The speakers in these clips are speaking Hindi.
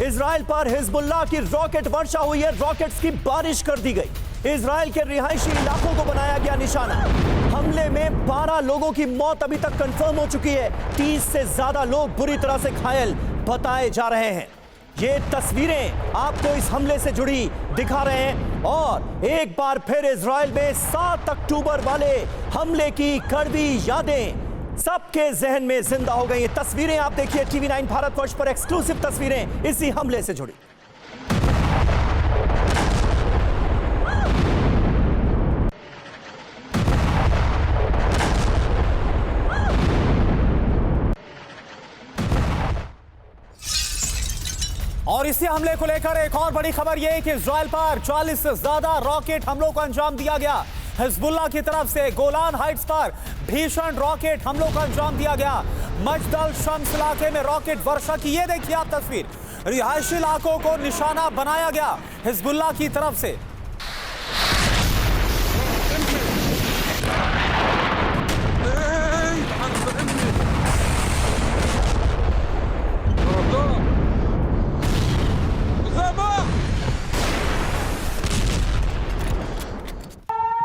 इजराइल पर हिजबुल्लाह की रॉकेट वर्षा हुई है, रॉकेट्स की बारिश कर दी गई। इजराइल के रिहायशी इलाकों को बनाया गया निशाना। हमले में 12 लोगों की मौत अभी तक कंफर्म हो चुकी है। 30 से ज्यादा लोग बुरी तरह से घायल बताए जा रहे हैं। ये तस्वीरें आपको इस हमले से जुड़ी दिखा रहे हैं और एक बार फिर इजराइल में 7 अक्टूबर वाले हमले की कड़वी यादें सबके जहन में जिंदा हो गई। ये तस्वीरें आप देखिए, TV9 भारतवर्ष पर एक्सक्लूसिव तस्वीरें इसी हमले से जुड़ी। और इसी हमले को लेकर एक और बड़ी खबर यह है कि इजराइल पर 40 से ज्यादा रॉकेट हमलों को अंजाम दिया गया। हिजबुल्लाह की तरफ से गोलान हाइट्स पर भीषण रॉकेट हमलों का अंजाम दिया गया। मजदल शम्स इलाके में रॉकेट वर्षा की ये देखिए आप तस्वीर। रिहायशी इलाकों को निशाना बनाया गया हिजबुल्लाह की तरफ से।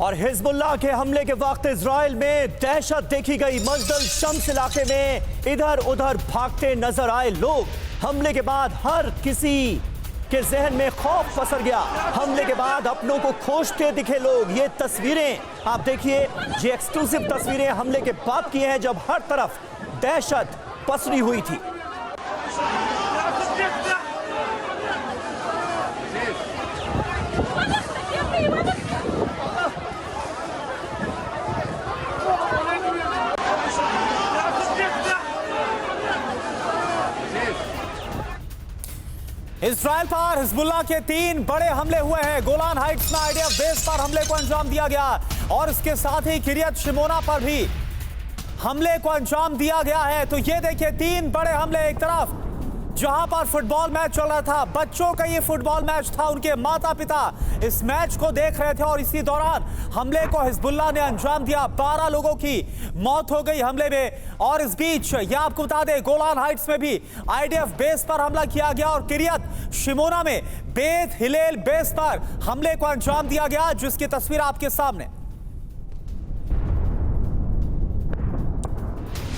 और हिजबुल्लाह के हमले के वक्त इजराइल में दहशत देखी गई। मजदल शम्स इलाके में इधर उधर भागते नजर आए लोग। हमले के बाद हर किसी के जहन में खौफ पसर गया। हमले के बाद अपनों को खोजते दिखे लोग। ये तस्वीरें आप देखिए, ये एक्सक्लूसिव तस्वीरें हमले के बाद की हैं जब हर तरफ दहशत पसरी हुई थी। इजराइल पर हिजबुल्लाह के 3 बड़े हमले हुए हैं। गोलान हाइट्स में IDF बेस पर हमले को अंजाम दिया गया और इसके साथ ही किरियत शिमोना पर भी हमले को अंजाम दिया गया है। तो ये देखिए 3 बड़े हमले। एक तरफ जहां पर फुटबॉल मैच चल रहा था, बच्चों का ये फुटबॉल मैच था, उनके माता पिता इस मैच को देख रहे थे और इसी दौरान हमले को हिजबुल्लाह ने अंजाम दिया। 12 लोगों की मौत हो गई हमले में। और इस बीच यह आपको बता दें, गोलान हाइट्स में भी IDF बेस पर हमला किया गया और किरियत शिमोना में बेत हिलेल बेस पर हमले को अंजाम दिया गया, जिसकी तस्वीर आपके सामने।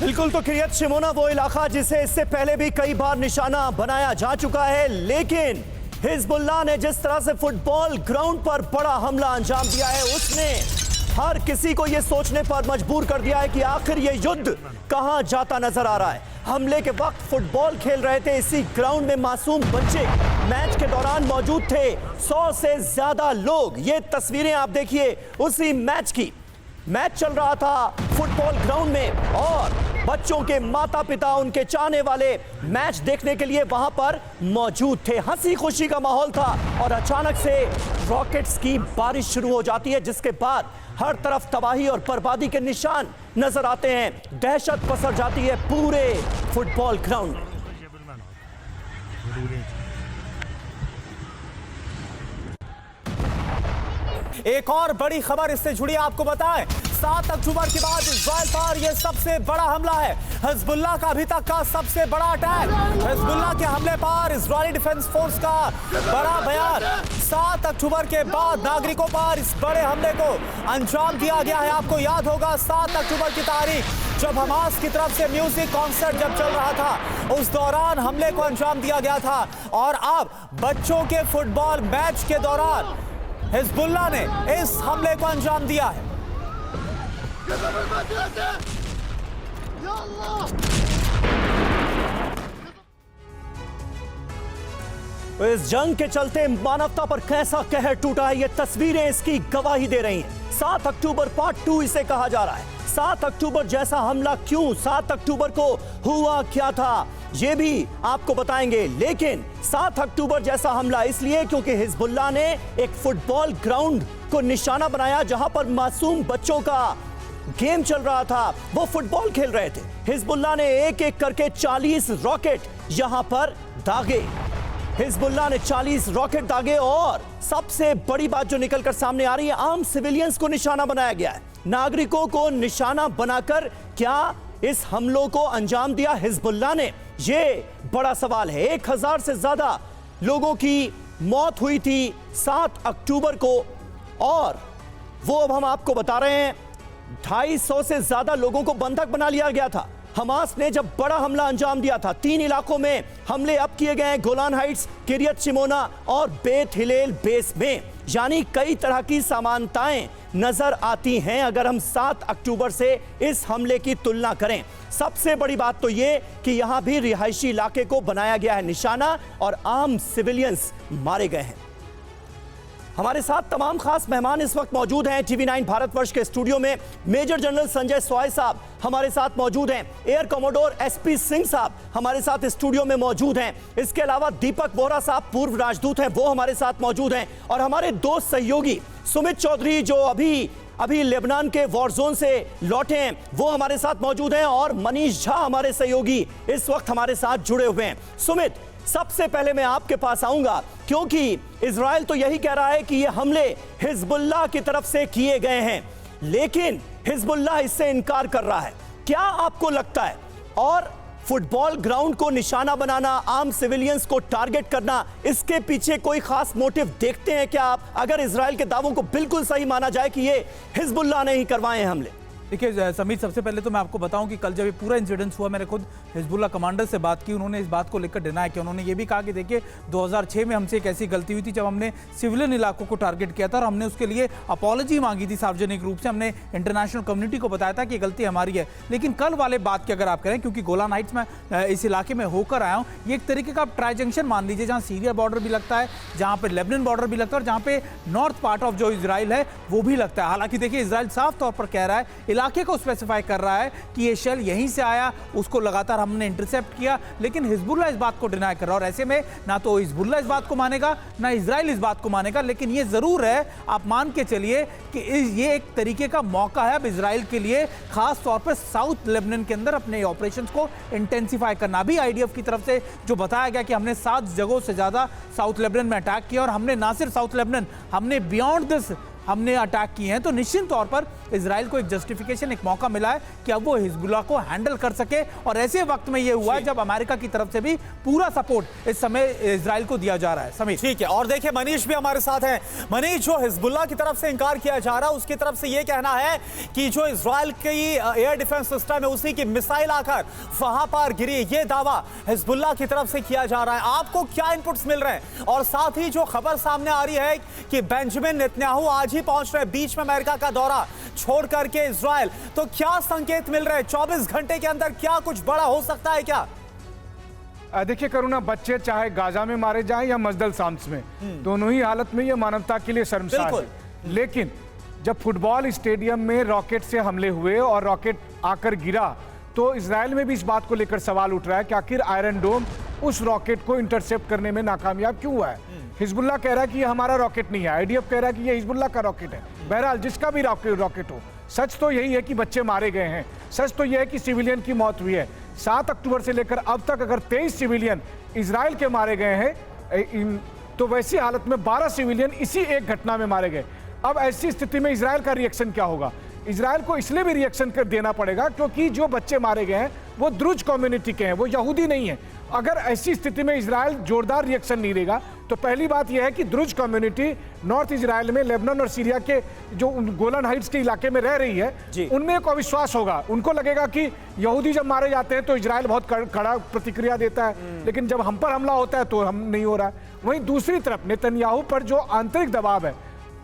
बिल्कुल, तो किरियत शिमोना वो इलाका जिसे इससे पहले भी कई बार निशाना बनाया जा चुका है, लेकिन हिजबुल्लाह ने जिस तरह से फुटबॉल ग्राउंड पर बड़ा हमला अंजाम दिया है, उसने हर किसी को यह सोचने पर मजबूर कर दिया है कि आखिर ये युद्ध कहां जाता नजर आ रहा है। हमले के वक्त फुटबॉल खेल रहे थे इसी ग्राउंड में मासूम बच्चे मैच के दौरान मौजूद थे। 100 से ज्यादा लोग। ये तस्वीरें आप देखिए उसी मैच की। मैच चल रहा था फुटबॉल ग्राउंड में और बच्चों के माता पिता, उनके चाहने वाले मैच देखने के लिए वहां पर मौजूद थे। हंसी खुशी का माहौल था और अचानक से रॉकेट्स की बारिश शुरू हो जाती है, जिसके बाद हर तरफ तबाही और बर्बादी के निशान नजर आते हैं। दहशत पसर जाती है पूरे फुटबॉल ग्राउंड में। एक और बड़ी खबर इससे जुड़ी आपको बताएं, 7 अक्टूबर के बाद इजराइल पर यह सबसे बड़ा हमला है। हिजबुल्लाह का अभी तक का सबसे बड़ा अटैक। हिजबुल्लाह के हमले पर इजरायली डिफेंस फोर्स का बड़ा बयान। 7 अक्टूबर के बाद नागरिकों पर इस बड़े हमले को अंजाम दिया गया है। आपको याद होगा 7 अक्टूबर की तारीख जब हमास की तरफ से म्यूजिक कॉन्सर्ट जब चल रहा था, उस दौरान हमले को अंजाम दिया गया था। और अब बच्चों के फुटबॉल मैच के दौरान हिजबुल्लाह ने इस हमले को अंजाम दिया है। तो इस जंग के चलते मानवता पर कैसा कहर टूटा है, ये तस्वीरें इसकी गवाही दे रही हैं। 7 अक्टूबर पार्ट 2 इसे कहा जा रहा है। 7 अक्टूबर जैसा हमला क्यों, 7 अक्टूबर को हुआ क्या था, ये भी आपको बताएंगे। लेकिन 7 अक्टूबर जैसा हमला इसलिए क्योंकि हिजबुल्लाह ने एक फुटबॉल ग्राउंड को निशाना बनाया जहां पर मासूम बच्चों का गेम चल रहा था, वो फुटबॉल खेल रहे थे। हिजबुल्लाह ने एक एक करके 40 रॉकेट यहां पर दागे हिजबुल्लाह ने 40 रॉकेट दागे और सबसे बड़ी बात जो निकलकर सामने आ रही है, आम सिविलियंस को निशाना बनाया गया है। नागरिकों को निशाना बनाकर क्या इस हमलों को अंजाम दिया हिजबुल्लाह ने? ये बड़ा सवाल है। 1000 से ज्यादा लोगों की मौत हुई थी 7 अक्टूबर को और वो अब हम आपको बता रहे हैं 250 से ज्यादा लोगों को बंधक बना लिया गया था। हमास ने जब बड़ा हमला अंजाम दिया था, 3 इलाकों में हमले अब किए गए हैं, गोलान हाइट्स, किरियत शिमोना और बेत हिलेल बेस में। यानी कई तरह की समानताएं नजर आती हैं अगर हम 7 अक्टूबर से इस हमले की तुलना करें। सबसे बड़ी बात तो ये कि यहां भी रिहायशी इलाके को बनाया गया है निशाना और आम सिविलियंस मारे गए हैं। हमारे साथ तमाम खास मेहमान इस वक्त मौजूद हैं। टीवी 9 भारतवर्ष के स्टूडियो में मेजर जनरल संजय स्वाय साहब हमारे साथ मौजूद हैं। एयर कमोडोर एसपी सिंह साहब हमारे साथ स्टूडियो में मौजूद हैं। इसके अलावा दीपक बोहरा साहब पूर्व राजदूत हैं, वो हमारे साथ मौजूद हैं। और हमारे दो सहयोगी सुमित चौधरी जो अभी लेबनान के वॉर जोन से लौटे हैं, वो हमारे साथ मौजूद हैं। और मनीष झा हमारे सहयोगी इस वक्त हमारे साथ जुड़े हुए हैं। सुमित, सबसे पहले मैं आपके पास आऊंगा क्योंकि इजराइल तो यही कह रहा है कि ये हमले हिजबुल्लाह की तरफ से किए गए हैं, लेकिन हिजबुल्लाह इससे इनकार कर रहा है। क्या आपको लगता है, और फुटबॉल ग्राउंड को निशाना बनाना, आम सिविलियंस को टारगेट करना, इसके पीछे कोई खास मोटिव देखते हैं क्या आप, अगर इजराइल के दावों को बिल्कुल सही माना जाए कि ये हिजबुल्लाह ने ही करवाए हैं हमले? देखिए समीर, सबसे पहले तो मैं आपको बताऊं कि कल जब ये पूरा इंसिडेंस हुआ, मैंने खुद हिजबुल्लाह कमांडर से बात की। उन्होंने इस बात को लेकर डिनाई किया। उन्होंने ये भी कहा कि देखिए 2006 में हमसे एक ऐसी गलती हुई थी जब हमने सिविलियन इलाकों को टारगेट किया था और हमने उसके लिए अपॉलॉजी मांगी थी सार्वजनिक रूप से। हमने इंटरनेशनल कम्युनिटी को बताया था कि ये गलती हमारी है। लेकिन कल वाले बात की अगर आप करें, क्योंकि गोलान हाइट्स में इस इलाके में होकर आया हूँ, ये एक तरीके का आप ट्राई जंक्शन मान लीजिए, जहाँ सीरिया बॉर्डर भी लगता है, जहाँ पे लेबनान बॉर्डर भी लगता है और जहाँ पे नॉर्थ पार्ट ऑफ जो इजराइल है वो भी लगता है। हालांकि देखिए इजराइल साफ तौर पर कह रहा है, इलाके को स्पेसिफाई कर रहा है कि ये शेल यहीं से आया, उसको लगातार हमने इंटरसेप्ट किया, लेकिन हिजबुल्लाह इस बात को डिनाई कर रहा है। और ऐसे में ना तो हिजबुल्लाह इस बात को मानेगा, ना इजराइल इस बात को मानेगा। लेकिन ये जरूर है, आप मान के चलिए कि ये एक तरीके का मौका है अब इजराइल के लिए, खास तौर पर साउथ लेबनान के अंदर अपने ऑपरेशंस को इंटेंसिफाई करना। अभी आईडीएफ की तरफ से जो बताया गया कि हमने 7 जगहों से ज्यादा साउथ लेबनान में अटैक किया और हमने ना सिर्फ साउथ लेबनान, हमने बियॉन्ड दिस हमने अटैक किए हैं। तो निश्चित तौर पर इजराइल को एक जस्टिफिकेशन, एक मौका मिला है कि अब वो हिजबुल्लाह को हैंडल कर सके। और ऐसे वक्त में ये हुआ है जब अमेरिका की तरफ से भी पूरा सपोर्ट इस समय इजराइल को दिया जा रहा है। समीर, ठीक है। और देखिए मनीष भी हमारे साथ हैं। मनीष, जो हिजबुल्लाह की तरफ से इंकार किया जा रहा है, उसकी तरफ से ये कहना है कि जो इजराइल की एयर डिफेंस सिस्टम है उसी की मिसाइल आकर वहां पर गिरी, ये दावा हिजबुल्लाह की तरफ से किया जा रहा है। आपको क्या इनपुट्स मिल रहे हैं? और साथ ही जो खबर सामने आ रही है कि बेंजामिन नेतन्याहू आज पहुंच रहे, बीच में अमेरिका का दौरा छोड़ करके इजराइल, तो क्या संकेत मिल रहे हैं? 24 घंटे के अंदर क्या कुछ बड़ा हो सकता है क्या? देखिए करुणा, बच्चे चाहे गाजा में मारे जाएं या मजदल शाम्स में, दोनों ही हालत में ये मानवता के लिए शर्मसार है। लेकिन जब फुटबॉल स्टेडियम में रॉकेट से हमले हुए और रॉकेट आकर गिरा, तो इजराइल में भी इस बात को लेकर सवाल उठ रहा है कि आखिर आयरन डोम उस रॉकेट को इंटरसेप्ट करने में नाकामयाब क्यों हुआ है। हिजबुल्लाह कह रहा है कि ये हमारा रॉकेट नहीं है, आईडीएफ कह रहा है कि ये हिजबुल्लाह का रॉकेट है। बहरहाल जिसका भी रॉकेट हो, सच तो यही है कि बच्चे मारे गए हैं, सच तो यह है कि सिविलियन की मौत हुई है। 7 अक्टूबर से लेकर अब तक अगर 23 सिविलियन इजराइल के मारे गए हैं, तो वैसी हालत में 12 सिविलियन इसी एक घटना में मारे गए। अब ऐसी स्थिति में इजराइल का रिएक्शन क्या होगा? इजराइल को इसलिए भी रिएक्शन कर देना पड़ेगा क्योंकि जो बच्चे मारे गए हैं वो द्रुज कम्युनिटी के हैं, वो यहूदी नहीं है। अगर ऐसी स्थिति में इजराइल जोरदार रिएक्शन नहीं देगा, तो पहली बात यह है कि द्रुज कम्युनिटी नॉर्थ इजराइल में लेबनान और सीरिया के जो गोलान हाइट्स के इलाके में रह रही है, उनमें एक अविश्वास होगा। उनको लगेगा कि यहूदी जब मारे जाते हैं तो इजराइल बहुत कड़ा प्रतिक्रिया देता है, लेकिन जब हम पर हमला होता है तो हम नहीं हो रहा है। वहीं दूसरी तरफ नेतन्याहू पर जो आंतरिक दबाव है,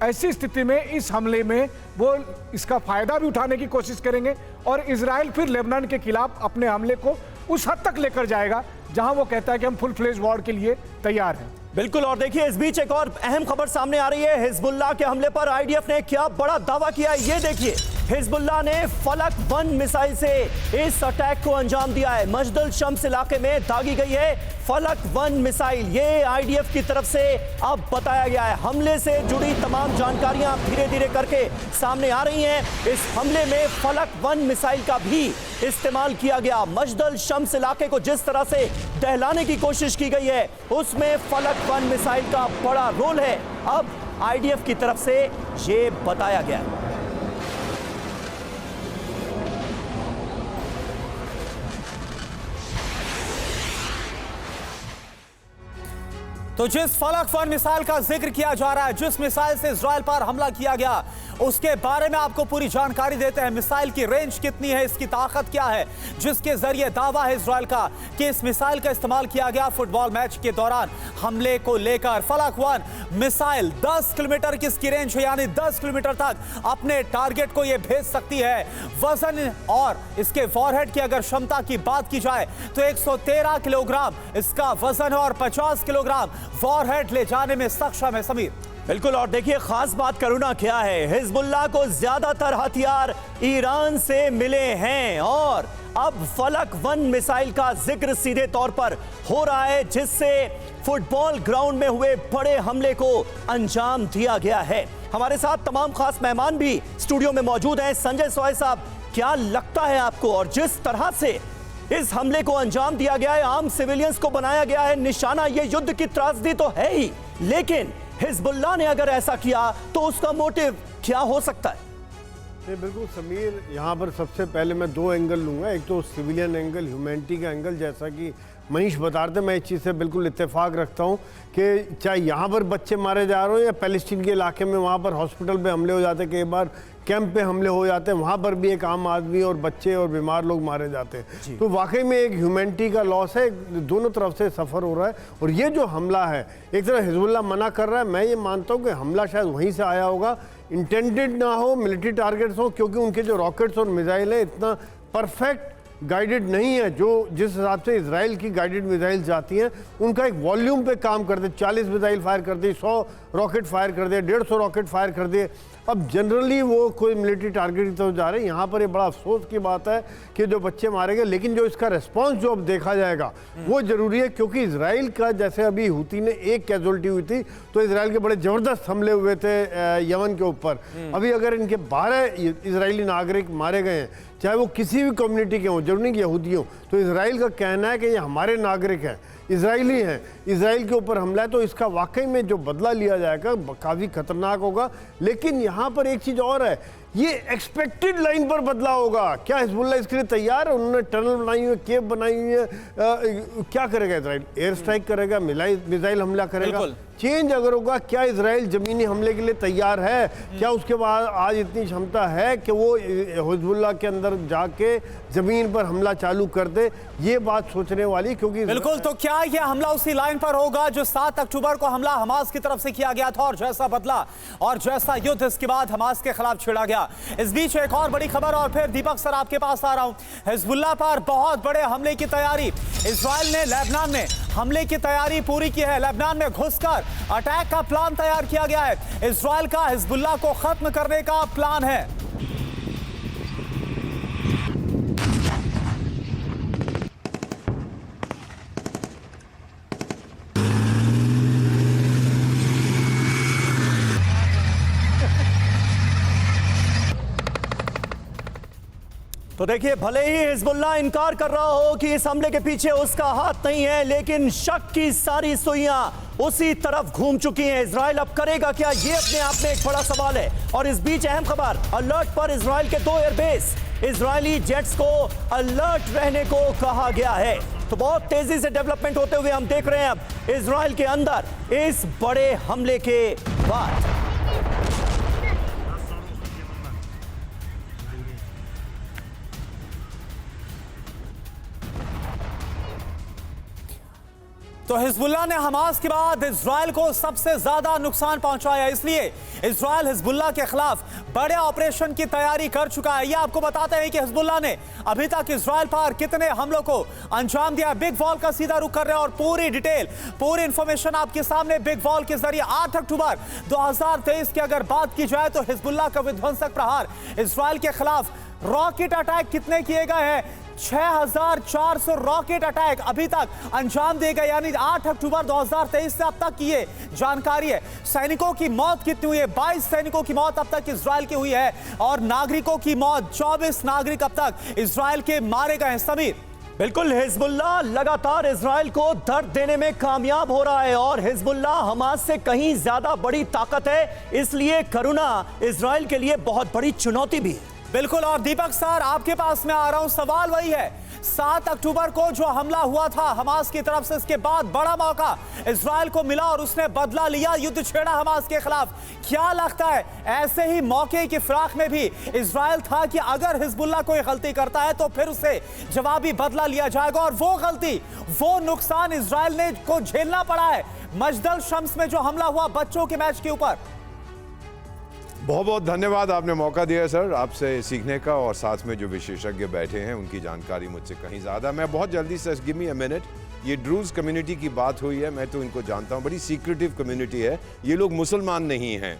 ऐसी स्थिति में इस हमले में वो इसका फायदा भी उठाने की कोशिश करेंगे और इजराइल फिर लेबनान के खिलाफ अपने हमले को उस हद तक लेकर जाएगा जहां वो कहता है कि हम फुल फ्लेज वॉर के लिए तैयार हैं। बिल्कुल। और देखिए इस बीच एक और अहम खबर सामने आ रही है। हिजबुल्लाह के हमले पर आईडीएफ ने क्या बड़ा दावा किया है, ये देखिए। हिजबुल्लाह ने फलक 1 मिसाइल से इस अटैक को अंजाम दिया है। मजदल शम्स इलाके में दागी गई है फलक 1 मिसाइल। ये आईडीएफ की तरफ से अब बताया गया है। हमले से जुड़ी तमाम जानकारियां धीरे धीरे करके सामने आ रही हैं। इस हमले में फलक 1 मिसाइल का भी इस्तेमाल किया गया। मजदल शम्स इलाके को जिस तरह से दहलाने की कोशिश की गई है उसमें फलक 1 मिसाइल का बड़ा रोल है। अब आईडीएफ की तरफ से ये बताया गया है। तो जिस फलक 1 मिसाइल का जिक्र किया जा रहा है, जिस मिसाइल से इजराइल पर हमला किया गया, उसके बारे में आपको पूरी जानकारी देते हैं। मिसाइल की रेंज कितनी है, इसकी ताकत क्या है, जिसके जरिए दावा है इजराइल का कि इस मिसाइल का इस्तेमाल किया गया फुटबॉल मैच के दौरान हमले को लेकर। फलक 1 मिसाइल 10 किलोमीटर की इसकी रेंज है, यानी 10 किलोमीटर तक अपने टारगेट को यह भेज सकती है। वजन और इसके वॉरहेड की अगर क्षमता की बात की जाए तो 113 किलोग्राम इसका वजन है और 50 किलोग्राम वॉरहेड ले जाने में सक्षम है। समीर बिल्कुल, और देखिए खास बात करुणा क्या है, हिजबुल्लाह को ज्यादातर हथियार ईरान से मिले हैं और अब फलक 1 मिसाइल का जिक्र सीधे तौर पर हो रहा है, जिससे फुटबॉल ग्राउंड में हुए बड़े हमले को अंजाम दिया गया है। हमारे साथ तमाम खास मेहमान भी स्टूडियो में मौजूद हैं। संजय सोय साहब, क्या लगता है आपको, और जिस तरह से इस हमले को अंजाम दिया गया है, आम सिविलियंस को बनाया गया है निशाना, ये युद्ध की त्रासदी तो है ही, लेकिन हिजबुल्लाह ने अगर ऐसा किया तो उसका मोटिव क्या हो सकता है? नहीं, बिल्कुल समीर, यहाँ पर सबसे पहले मैं 2 एंगल लूँगा। एक तो सिविलियन एंगल, ह्यूमैनिटी का एंगल, जैसा कि मनीष बता रहे थे, मैं इस चीज़ से बिल्कुल इत्तेफाक रखता हूँ कि चाहे यहाँ पर बच्चे मारे जा रहे हो या पैलेस्टीन के इलाके में वहाँ पर हॉस्पिटल पे हमले हो जाते हैं, कई बार कैंप पे हमले हो जाते हैं, वहाँ पर भी एक आम आदमी और बच्चे और बीमार लोग मारे जाते हैं। तो वाकई में एक ह्यूमैनिटी का लॉस है, दोनों तरफ से सफ़र हो रहा है। और ये जो हमला है, एक तरफ हिजबुल्लाह मना कर रहा है, मैं ये मानता हूँ कि हमला शायद वहीं से आया होगा, इंटेंडेड ना हो, मिलिट्री टारगेट्स हो, क्योंकि उनके जो रॉकेट्स और मिसाइल हैं इतना परफेक्ट गाइडेड नहीं है जो जिस हिसाब से इजराइल की गाइडेड मिसाइल जाती हैं। उनका एक वॉल्यूम पे काम करते, 40 मिसाइल फायर कर दिए, 100 रॉकेट फायर कर दिए, 150 रॉकेट फायर कर दिए। अब जनरली वो कोई मिलिट्री टारगेट की तरफ जा रहे हैं। यहाँ पर ये बड़ा अफसोस की बात है कि जो बच्चे मारे गए, लेकिन जो इसका रिस्पॉन्स जो अब देखा जाएगा वो जरूरी है, क्योंकि इजराइल का, जैसे अभी हुती ने एक कैजुअलिटी हुई थी, तो इजराइल के बड़े ज़बरदस्त हमले हुए थे यमन के ऊपर। अभी अगर इनके 12 इजरायली नागरिक मारे गए हैं, चाहे वो किसी भी कम्युनिटी के हों, जरूरी नहीं कि यहूदी हों, तो इजराइल का कहना है कि ये हमारे नागरिक हैं, इजरायली हैं, इजराइल के ऊपर हमला है, तो इसका वाकई में जो बदला लिया जाएगा काफ़ी खतरनाक होगा। लेकिन यहाँ पर एक चीज़ और है, ये एक्सपेक्टेड लाइन पर बदला होगा। क्या हिजबुल्लाह इसके लिए तैयार है? उन्होंने टनल बनाई हुई है, केव बनाई हुई है, क्या करेगा इजराइल? एयर स्ट्राइक करेगा, मिसाइल हमला करेगा, चेंज अगर होगा। क्या इजराइल जमीनी हमले के लिए तैयार है? क्या उसके बाद आज इतनी क्षमता है कि वो हिजबुल्लाह के अंदर जाके जमीन पर हमला चालू कर दे? ये बात सोचने वाली, क्योंकि बिल्कुल। तो क्या ये हमला उसी लाइन पर होगा जो 7 अक्टूबर को हमला हमास की तरफ से किया गया था, और जैसा बदला और जैसा युद्ध इसके बाद हमास के खिलाफ छिड़ा गया? इस बीच एक और बड़ी खबर, और फिर दीपक सर आपके पास आ रहा हूं। हिजबुल्लाह पर बहुत बड़े हमले की तैयारी, इजराइल ने लेबनान में हमले की तैयारी पूरी की है। लेबनान में घुसकर अटैक का प्लान तैयार किया गया है। इजराइल का हिजबुल्लाह को खत्म करने का प्लान है। तो देखिए, भले ही हिजबुल्लाह इनकार कर रहा हो कि इस हमले के पीछे उसका हाथ नहीं है, लेकिन शक की सारी सुइयां उसी तरफ घूम चुकी हैं। इजराइल अब करेगा क्या, ये अपने आप में एक बड़ा सवाल है। और इस बीच अहम खबर, अलर्ट पर इजराइल के 2 एयरबेस, इजरायली जेट्स को अलर्ट रहने को कहा गया है। तो बहुत तेजी से डेवलपमेंट होते हुए हम देख रहे हैं अब इजराइल के अंदर इस बड़े हमले के बाद। तो हिजबुल्लाह ने हमास के बाद इजराइल को सबसे ज्यादा नुकसान पहुंचाया, इसलिए इजराइल हिजबुल्लाह के खिलाफ बड़े ऑपरेशन की तैयारी कर चुका है। ये आपको बताते हैं कि हिजबुल्लाह ने अभी तक इजराइल पर कितने हमलों को अंजाम दिया। बिग वॉल का सीधा रुख कर रहे हैं और पूरी डिटेल, पूरी इंफॉर्मेशन आपके सामने बिग वॉल के जरिए। 8 अक्टूबर 2023 की अगर बात की जाए तो हिजबुल्लाह का विध्वंसक प्रहार इजराइल के खिलाफ रॉकेट अटैक कितने किए गए हैं? 6400 रॉकेट अटैक अभी तक अंजाम दिए गए, यानी 8 अक्टूबर 2023 से अब तक की ये जानकारी है। सैनिकों की मौत कितनी हुई है? 22 सैनिकों की मौत अब तक इजराइल की हुई है और नागरिकों की मौत 24 नागरिक अब तक इजराइल के मारे गए हैं। समीर, बिल्कुल, हिजबुल्लाह लगातार इजराइल को दर्द देने में कामयाब हो रहा है और हिजबुल्लाह हमास से कहीं ज्यादा बड़ी ताकत है, इसलिए करुणा इजराइल के लिए बहुत बड़ी चुनौती भी है। बिल्कुल, और दीपक सर आपके पास मैं आ रहा हूं, सवाल वही है 7 अक्टूबर को जो हमला हुआ था हमास की तरफ से, इसके बाद बड़ा मौका इजराइल को मिला और उसने बदला लिया, युद्ध छेड़ा हमास के खिलाफ। क्या लगता है ऐसे ही मौके की फिराक में भी इजराइल था कि अगर हिजबुल्लाह कोई गलती करता है तो फिर उसे जवाबी बदला लिया जाएगा, और वो गलती, वो नुकसान इजराइल ने को झेलना पड़ा है मजदल शम्स में जो हमला हुआ बच्चों के मैच के ऊपर? बहुत बहुत धन्यवाद, आपने मौका दिया सर आपसे सीखने का, और साथ में जो विशेषज्ञ बैठे हैं उनकी जानकारी मुझसे कहीं ज़्यादा। मैं बहुत जल्दी से, गिव मी अ मिनट, ये ड्रूज कम्युनिटी की बात हुई है, मैं तो इनको जानता हूँ, बड़ी सीक्रेटिव कम्युनिटी है। ये लोग मुसलमान नहीं हैं,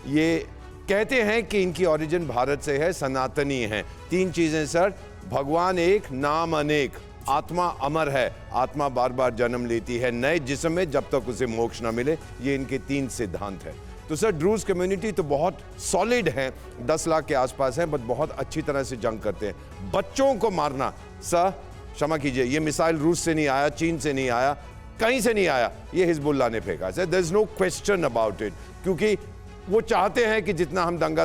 ये कहते हैं कि इनकी ओरिजिन भारत से है, सनातनी हैं। 3 चीज़ें सर, भगवान एक, नाम अनेक, आत्मा अमर है, आत्मा बार बार जन्म लेती है नए जिस्म में जब तक उसे मोक्ष ना मिले। ये इनके 3 सिद्धांत है। तो सर ड्रूज कम्युनिटी तो बहुत सॉलिड हैं, 10 लाख के आसपास हैं, बट बहुत अच्छी तरह से जंग करते हैं। बच्चों को मारना सर, क्षमा कीजिए, ये मिसाइल रूस से नहीं आया, चीन से नहीं आया, कहीं से नहीं आया, ये हिजबुल्लाह ने फेंका। Sir there is no question about it, क्योंकि वो चाहते हैं कि जितना हम दंगा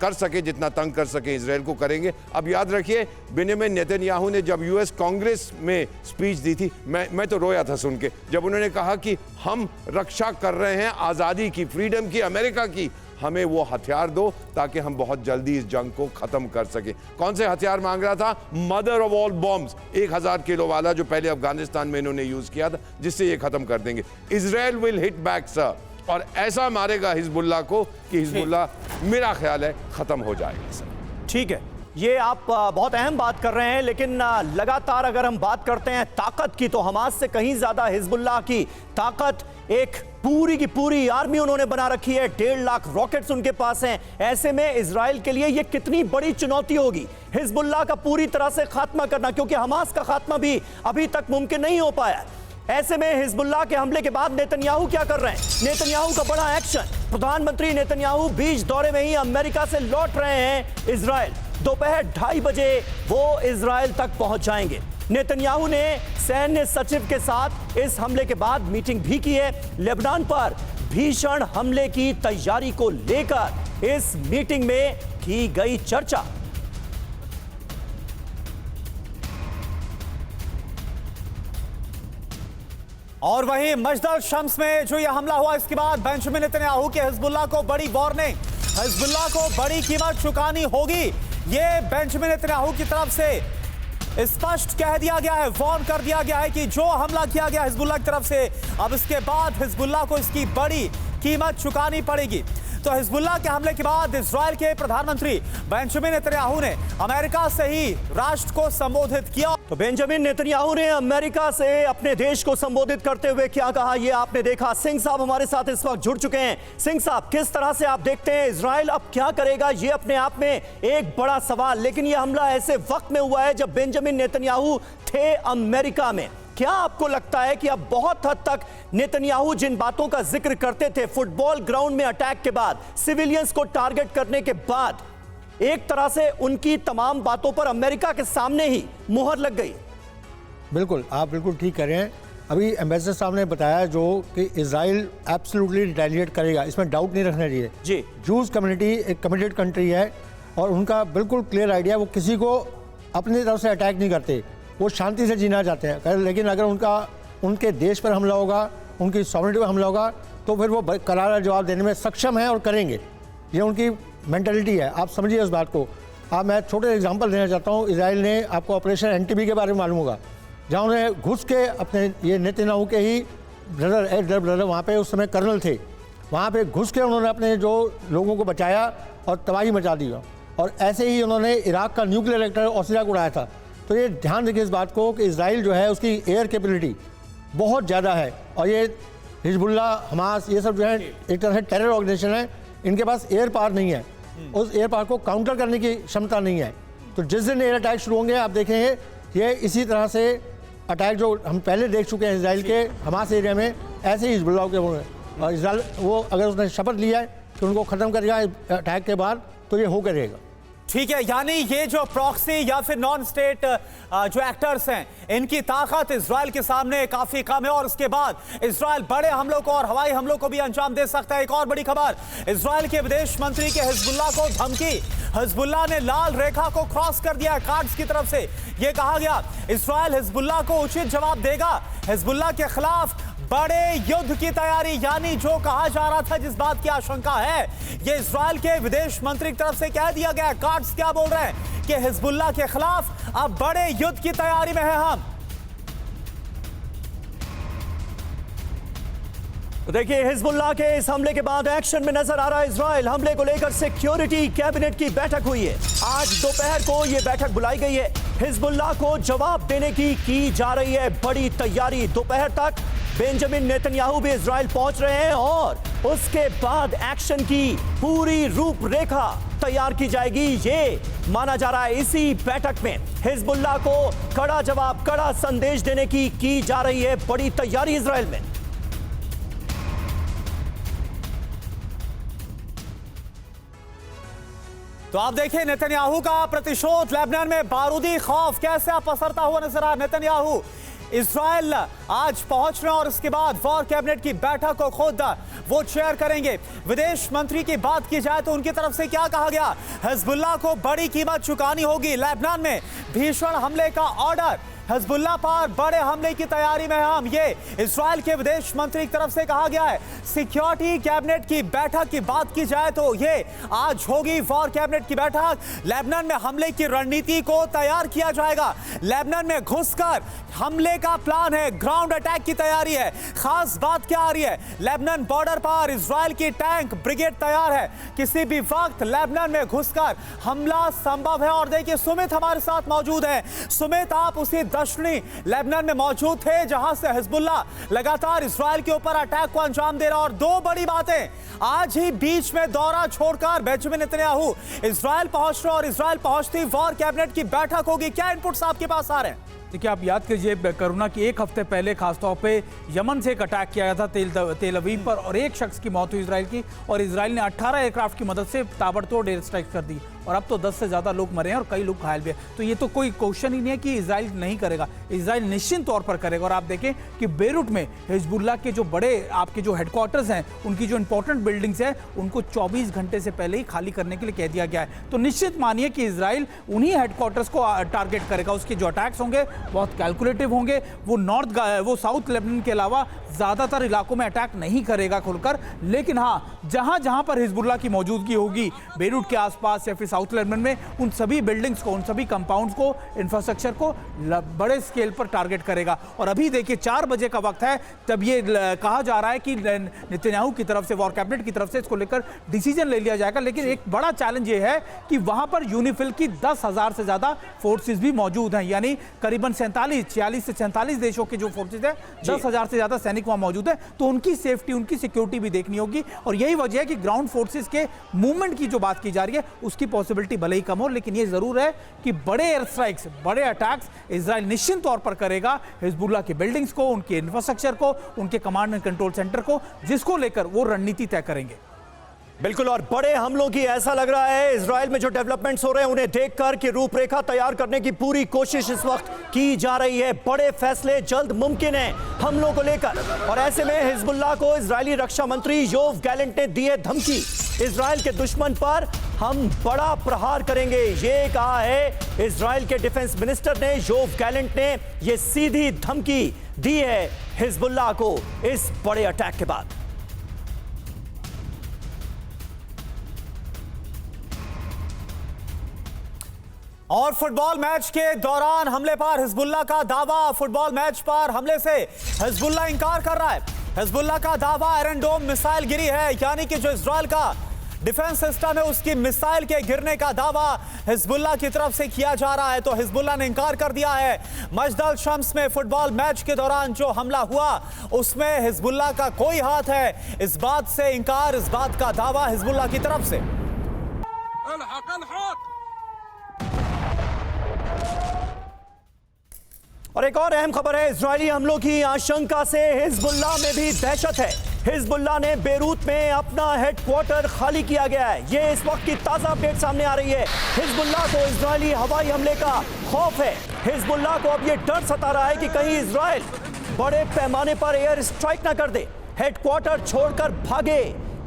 कर सके, जितना तंग कर सके इजराइल को करेंगे। अब याद रखिए, बेंजामिन नेतन्याहू ने जब यूएस कांग्रेस में स्पीच दी थी, मैं तो रोया था सुन के, जब उन्होंने कहा कि हम रक्षा कर रहे हैं आज़ादी की, फ्रीडम की, अमेरिका की, हमें वो हथियार दो ताकि हम बहुत जल्दी इस जंग को खत्म कर सके। कौन से हथियार मांग रहा था? Mother of all bombs, 1000 kilo वाला, जो पहले अफगानिस्तान में इन्होंने यूज किया था, जिससे ये खत्म कर देंगे। Israel will hit back sir, और ऐसा मारेगा हिजबुल्लाह को कि हिजबुल्लाह मेरा ख्याल है खत्म हो जाएगा सर। ठीक है, ये आप बहुत अहम बात कर रहे हैं, लेकिन लगातार अगर हम बात करते हैं ताकत की, तो हमास से कहीं ज्यादा हिजबुल्लाह की ताकत, एक पूरी की पूरी आर्मी उन्होंने बना रखी है, 1.5 लाख रॉकेट्स उनके पास हैं। ऐसे में इजराइल के लिए ये कितनी बड़ी चुनौती होगी हिजबुल्लाह का पूरी तरह से खात्मा करना, क्योंकि हमास का खात्मा भी अभी तक मुमकिन नहीं हो पाया। ऐसे में हिजबुल्लाह के हमले के बाद नेतन्याहू क्या कर रहे हैं? नेतन्याहू का बड़ा एक्शन, प्रधानमंत्री नेतन्याहू बीच दौरे में ही अमेरिका से लौट रहे हैं इजराइल। दोपहर 2:30 बजे वो इजराइल तक पहुंच जाएंगे। नेतन्याहू ने सैन्य सचिव के साथ इस हमले के बाद मीटिंग भी की है। लेबनान पर भीषण हमले की तैयारी को लेकर इस मीटिंग में की गई चर्चा। और वहीं मजदल शम्स में जो यह हमला हुआ, इसके बाद बेंजामिन नेतन्याहू के हिजबुल्लाह को बड़ी वार्निंग, हिजबुल्लाह को बड़ी कीमत चुकानी होगी, ये बेंजामिन नेतन्याहू की तरफ से स्पष्ट कह दिया गया है, वार्न कर दिया गया है कि जो हमला किया गया हिजबुल्लाह की तरफ से, अब इसके बाद हिजबुल्लाह को इसकी बड़ी कीमत चुकानी पड़ेगी। तो हिजबुल्लाह के हमले के बाद इजराइल के प्रधानमंत्री बेंजामिन नेतन्याहू ने अमेरिका से ही राष्ट्र को संबोधित किया। तो बेंजामिन नेतन्याहू ने अमेरिका से अपने देश को संबोधित करते हुए क्या कहा, ये आपने देखा। सिंह साहब हमारे साथ इस वक्त जुड़ चुके हैं। सिंह साहब, किस तरह से आप देखते हैं इजराइल अब क्या करेगा? ये अपने आप में एक बड़ा सवाल, लेकिन यह हमला ऐसे वक्त में हुआ है जब बेंजामिन नेतन्याहू थे अमेरिका में। क्या आपको लगता है कि अब बहुत हद तक नेतन्याहू जिन बातों का जिक्र करते थे, फुटबॉल ग्राउंड में अटैक के बाद, सिविलियंस को टारगेट करने के बाद, एक तरह से उनकी तमाम बातों पर अमेरिका के सामने ही मुहर लग गई? बिल्कुल, आप बिल्कुल ठीक कह रहे हैं। अभी एम्बेसडर साहब ने बताया जो कि इजराइल एब्सोल्युटली रिटेलिएट करेगा, इसमें डाउट नहीं रखना चाहिए जी। जूस कम्युनिटी एक कमिटेड कंट्री है और उनका बिल्कुल क्लियर आइडिया, वो किसी को अपनी तरफ से अटैक नहीं करते, वो शांति से जीना चाहते हैं। लेकिन अगर उनके देश पर हमला होगा, उनकी सॉवरेनिटी पर हमला होगा, तो फिर वो करारा जवाब देने में सक्षम है और करेंगे। ये उनकी मेंटालिटी है, आप समझिए इस बात को। मैं छोटे एग्जांपल देना चाहता हूँ। इजराइल ने, आपको ऑपरेशन एंटीबी के बारे में मालूम होगा, जहाँ उन्हें घुस के अपने ये नेतन्याहू के ही ब्रदर वहाँ पे उस समय कर्नल थे, वहाँ पे घुस के उन्होंने अपने जो लोगों को बचाया और तबाही मचा दी। और ऐसे ही उन्होंने इराक का न्यूक्लियर रिएक्टर ऑस्ट्रेलिया को उड़ाया था। तो ये ध्यान रखिए इस बात को कि इजराइल जो है उसकी एयर कैपेबिलिटी बहुत ज़्यादा है, और ये हिजबुल्ला, हमास, ये सब जो है एक तरह से टेरर ऑर्गेनाइजेशन है, इनके पास एयर पावर नहीं है, उस एयर पावर को काउंटर करने की क्षमता नहीं है। तो जिस दिन एयर अटैक शुरू होंगे आप देखेंगे ये इसी तरह से अटैक जो हम पहले देख चुके हैं इसराइल के हमास एरिया में, ऐसे ही हिजबुल्ला के होंगे। और इसराइल वो अगर उसने शपथ लिया है कि उनको ख़त्म करेगा अटैक के बाद, तो ये होकर रहेगा। ठीक है, यानी ये जो प्रॉक्सी या फिर नॉन स्टेट जो एक्टर्स हैं, इनकी ताकत इजराइल के सामने काफी कम है, और उसके बाद इजराइल बड़े हमलों को और हवाई हमलों को भी अंजाम दे सकता है। एक और बड़ी खबर, इजराइल के विदेश मंत्री के हिजबुल्ला को धमकी। हिजबुल्ला ने लाल रेखा को क्रॉस कर दिया है कार्ड्स की तरफ से। यह कहा गया इजराइल हिजबुल्ला को उचित जवाब देगा। हिजबुल्ला के खिलाफ बड़े युद्ध की तैयारी, यानी जो कहा जा रहा था, जिस बात की आशंका है, ये इजराइल के विदेश मंत्री की तरफ से कह दिया गया। कार्ड्स क्या बोल रहे हैं कि हिजबुल्ला के खिलाफ अब बड़े युद्ध की तैयारी में है हम। तो देखिए, हिजबुल्लाह के इस हमले के बाद एक्शन में नजर आ रहा है इजराइल। हमले को लेकर सिक्योरिटी कैबिनेट की बैठक हुई है। आज दोपहर को यह बैठक बुलाई गई है। हिजबुल्लाह को जवाब देने की जा रही है बड़ी तैयारी। दोपहर तक बेंजामिन नेतन्याहू भी इजराइल पहुंच रहे हैं और उसके बाद एक्शन की पूरी रूपरेखा तैयार की जाएगी। ये माना जा रहा है इसी बैठक में हिजबुल्लाह को कड़ा जवाब, कड़ा संदेश देने की जा रही है बड़ी तैयारी इजराइल में। तो आप देखिए नेतन्याहू का प्रतिशोध, लेबनान में बारूदी खौफ कैसे पसरता हुआ नजर आ। नेतन्याहू इजराइल आज पहुंच रहे हैं और इसके बाद वॉर कैबिनेट की बैठक को खुद वो चेयर करेंगे। विदेश मंत्री की बात की जाए तो उनकी तरफ से क्या कहा गया, हिजबुल्लाह को बड़ी कीमत चुकानी होगी। लेबनान में भीषण हमले का ऑर्डर, हिजबुल्लाह पर बड़े हमले की तैयारी में हम, ये इजराइल के विदेश मंत्री की तरफ से कहा गया है। सिक्योरिटी कैबिनेट की बैठक की बात की जाए तो ये आज होगी वॉर कैबिनेट की बैठक। लेबनान में हमले की रणनीति को तैयार किया जाएगा। लेबनान में घुसकर हमले का प्लान है, ग्राउंड अटैक की तैयारी है। खास बात क्या आ रही है, लेबनान बॉर्डर पर इजराइल की टैंक ब्रिगेड तैयार है। किसी भी वक्त लेबनान में घुसकर हमला संभव है। और देखिए सुमित हमारे साथ मौजूद है। सुमित, आप उसी दक्षिणी लेबनान में मौजूद थे जहां से हिजबुल्लाह लगातार इजराइल के ऊपर अटैक को अंजाम दे रहा। और दो बड़ी बातें, आज ही बीच में दौरा छोड़कर बेंजामिन नेतन्याहू इजराइल पहुंच रहे और इजराइल पहुंचती वॉर कैबिनेट की बैठक होगी। क्या इनपुट्स आपके पास आ रहे हैं? देखिए, आप याद कीजिए कोरोना की एक हफ्ते पहले खासतौर पे यमन से एक अटैक किया गया था तेल अवीव पर, और एक शख्स की मौत हुई इजराइल की, और इजराइल ने 18 एयरक्राफ्ट की मदद से ताबड़तोड़ एयर स्ट्राइक कर दी, और अब तो 10 से ज़्यादा लोग मरे हैं और कई लोग घायल भी हैं। तो ये तो कोई क्वेश्चन ही नहीं है कि इजराइल नहीं करेगा, इजराइल निश्चित तौर पर करेगा। और आप देखें कि बेरूट में हिजबुल्लाह के जो बड़े आपके जो हेडक्वार्टर्स हैं, उनकी जो इंपॉर्टेंट बिल्डिंग्स हैं, उनको 24 घंटे से पहले ही खाली करने के लिए कह दिया गया है। तो निश्चित मानिए कि इजराइल उन्हीं हेडक्वार्टर्स को टारगेट करेगा। उसके जो अटैक्स होंगे बहुत कैलकुलेटिव होंगे। वो साउथ लेबनान के अलावा ज़्यादातर इलाकों में अटैक नहीं करेगा खुलकर, लेकिन हाँ, जहां जहां पर हिजबुल्लाह की मौजूदगी होगी बेरूट के आसपास या फिर साउथ लेबनान में, उन सभी बिल्डिंग्स को, उन सभी कंपाउंड्स को, इंफ्रास्ट्रक्चर को बड़े स्केल पर टारगेट करेगा। और अभी देखिए 4 बजे का वक्त है, तब ये कहा जा रहा है कि नेतन्याहू की तरफ से, वॉर कैबिनेट की तरफ से इसको लेकर डिसीजन ले लिया जाएगा। लेकिन एक बड़ा चैलेंज ये है कि वहां पर यूनिफिल की 10,000 से ज्यादा फोर्सेज भी मौजूद हैं, यानी करीबन 46 से 47 देशों के जो फोर्सेज है, 10,000 से ज्यादा सैनिक वहां मौजूद है। तो उनकी सेफ्टी, उनकी सिक्योरिटी भी देखनी होगी। और यही वजह है कि ग्राउंड फोर्सेज के मूवमेंट की जो बात की जा रही है, उसकी पॉसिबिलिटी भले ही कम हो, लेकिन ये जरूर है कि बड़े एयर स्ट्राइक्स, बड़े अटैक्स इजराइल निश्चित तौर पर करेगा हिजबुल्लाह की बिल्डिंग्स को, उनके इंफ्रास्ट्रक्चर को, उनके कमांड एंड कंट्रोल सेंटर को, जिसको लेकर वो रणनीति तय करेंगे। बिल्कुल, और बड़े हमलों की ऐसा लग रहा है इजराइल में जो डेवलपमेंट्स हो रहे हैं उन्हें देखकर कि रूपरेखा तैयार करने की पूरी कोशिश इस वक्त की जा रही है। बड़े फैसले जल्द मुमकिन है हमलों को लेकर, और ऐसे में हिजबुल्लाह को इजरायली रक्षा मंत्री योव गैलेंट ने दी है धमकी। इजराइल के दुश्मन पर हम बड़ा प्रहार करेंगे, ये कहा है इजराइल के डिफेंस मिनिस्टर ने। योव गैलेंट ने यह सीधी धमकी दी है हिजबुल्लाह को इस बड़े अटैक के बाद। और फुटबॉल मैच के दौरान हमले पर हिजबुल्लाह का दावा। फुटबॉल मैच पर हमले से हिजबुल्लाह इंकार कर रहा है। हिजबुल्लाह का दावा आयरन डोम मिसाइल गिरी है, यानी कि जो इजराइल का डिफेंस सिस्टम है उसकी मिसाइल के गिरने का दावा हिजबुल्लाह की तरफ से किया जा रहा है। तो हिजबुल्लाह ने इंकार कर दिया है। मजदल शम्स में फुटबॉल मैच के दौरान जो हमला हुआ उसमें हिजबुल्लाह का कोई हाथ है, इस बात से इंकार, इस बात का दावा हिजबुल्लाह की तरफ से। और एक और अहम खबर है, इजरायली हमलों की आशंका से हिजबुल्लाह में भी दहशत है। हिजबुल्लाह ने बेरूत में अपना हेडक्वार्टर खाली किया गया है। ये इस वक्त की ताजा अपडेट सामने आ रही है। हिजबुल्लाह को इजरायली हवाई हमले का खौफ है। हिजबुल्लाह को अब ये डर सता रहा है कि कहीं इजराइल बड़े पैमाने पर एयर स्ट्राइक ना कर दे, हेडक्वार्टर छोड़कर भागे